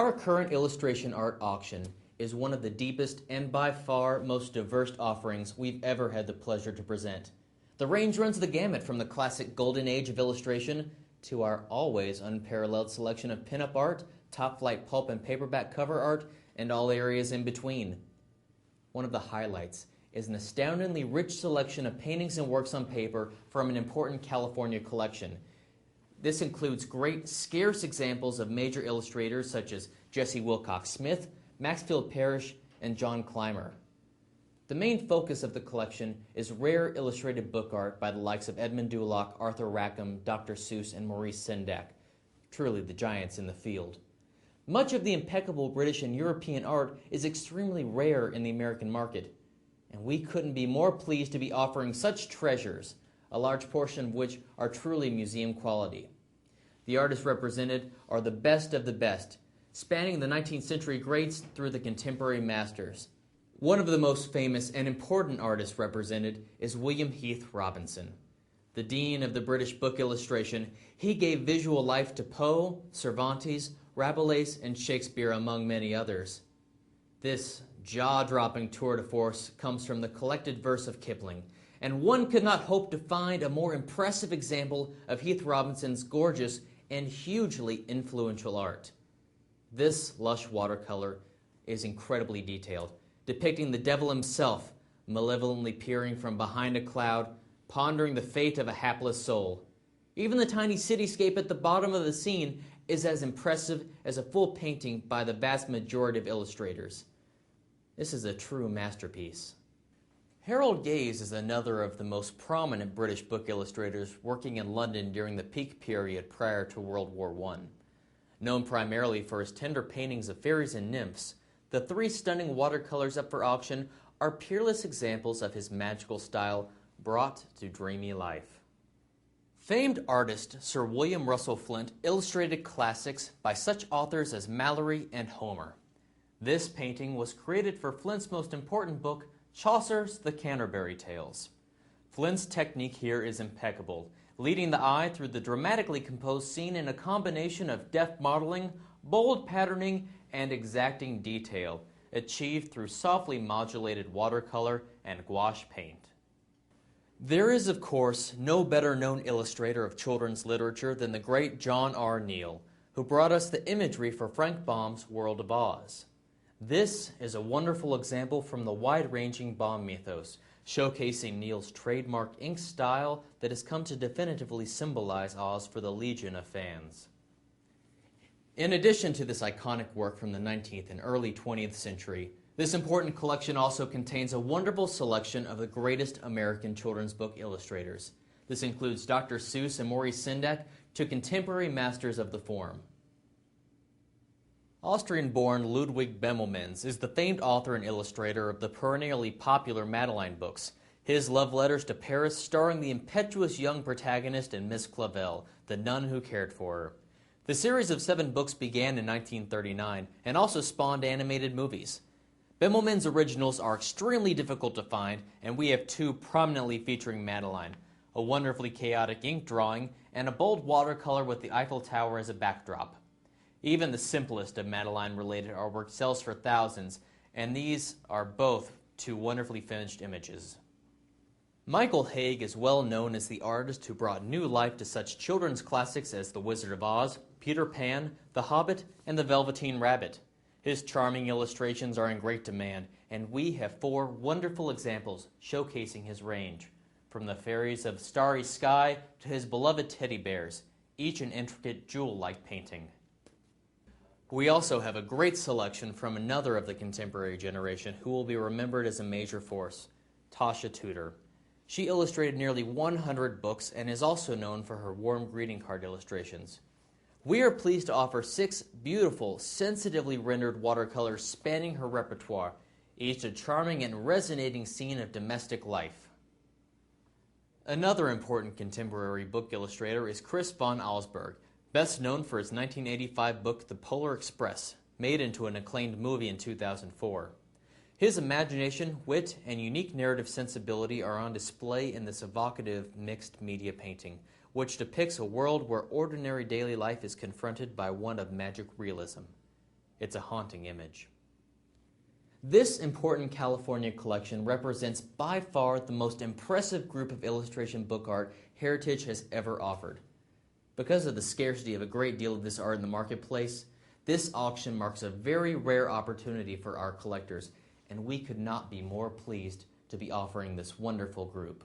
Our current illustration art auction is one of the deepest and by far most diverse offerings we've ever had the pleasure to present. The range runs the gamut from the classic golden age of illustration to our always unparalleled selection of pinup art, top-flight pulp and paperback cover art, and all areas in between. One of the highlights is an astoundingly rich selection of paintings and works on paper from an important California collection. This includes great, scarce examples of major illustrators such as Jesse Wilcox Smith, Maxfield Parrish, and John Clymer. The main focus of the collection is rare illustrated book art by the likes of Edmund Duloc, Arthur Rackham, Dr. Seuss, and Maurice Sendak, truly the giants in the field. Much of the impeccable British and European art is extremely rare in the American market, and we couldn't be more pleased to be offering such treasures, a large portion of which are truly museum quality. The artists represented are the best of the best, spanning the 19th century greats through the contemporary masters. One of the most famous and important artists represented is William Heath Robinson. The dean of the British book illustration, he gave visual life to Poe, Cervantes, Rabelais, and Shakespeare, among many others. This jaw-dropping tour de force comes from the collected verse of Kipling, and one could not hope to find a more impressive example of Heath Robinson's gorgeous and hugely influential art. This lush watercolor is incredibly detailed, depicting the devil himself malevolently peering from behind a cloud, pondering the fate of a hapless soul. Even the tiny cityscape at the bottom of the scene is as impressive as a full painting by the vast majority of illustrators. This is a true masterpiece. Harold Gaze is another of the most prominent British book illustrators working in London during the peak period prior to World War I. Known primarily for his tender paintings of fairies and nymphs, the three stunning watercolors up for auction are peerless examples of his magical style brought to dreamy life. Famed artist Sir William Russell Flint illustrated classics by such authors as Malory and Homer. This painting was created for Flint's most important book, Chaucer's The Canterbury Tales. Flint's technique here is impeccable, leading the eye through the dramatically composed scene in a combination of deft modeling, bold patterning, and exacting detail, achieved through softly modulated watercolor and gouache paint. There is, of course, no better known illustrator of children's literature than the great John R. Neal, who brought us the imagery for Frank Baum's World of Oz. This is a wonderful example from the wide-ranging Baum mythos, showcasing Neal's trademark ink style that has come to definitively symbolize Oz for the legion of fans. In addition to this iconic work from the 19th and early 20th century, this important collection also contains a wonderful selection of the greatest American children's book illustrators. This includes Dr. Seuss and Maurice Sendak to contemporary masters of the form. Austrian-born Ludwig Bemelmans is the famed author and illustrator of the perennially popular Madeline books, his love letters to Paris starring the impetuous young protagonist and Miss Clavel, the nun who cared for her. The series of 7 books began in 1939 and also spawned animated movies. Bemelmans' originals are extremely difficult to find, and we have 2 prominently featuring Madeline, a wonderfully chaotic ink drawing and a bold watercolor with the Eiffel Tower as a backdrop. Even the simplest of Madeline-related artwork sells for thousands, and these are both 2 wonderfully finished images. Michael Hague is well known as the artist who brought new life to such children's classics as The Wizard of Oz, Peter Pan, The Hobbit, and The Velveteen Rabbit. His charming illustrations are in great demand, and we have 4 wonderful examples showcasing his range, from the fairies of Starry Sky to his beloved teddy bears, each an intricate jewel-like painting. We also have a great selection from another of the contemporary generation who will be remembered as a major force, Tasha Tudor. She illustrated nearly 100 books and is also known for her warm greeting card illustrations. We are pleased to offer 6 beautiful, sensitively rendered watercolors spanning her repertoire, each a charming and resonating scene of domestic life. Another important contemporary book illustrator is Chris von Allsburg, best known for his 1985 book The Polar Express, made into an acclaimed movie in 2004. His imagination, wit, and unique narrative sensibility are on display in this evocative mixed media painting, which depicts a world where ordinary daily life is confronted by one of magic realism. It's a haunting image. This important California collection represents by far the most impressive group of illustration book art Heritage has ever offered. Because of the scarcity of a great deal of this art in the marketplace, this auction marks a very rare opportunity for our collectors, and we could not be more pleased to be offering this wonderful group.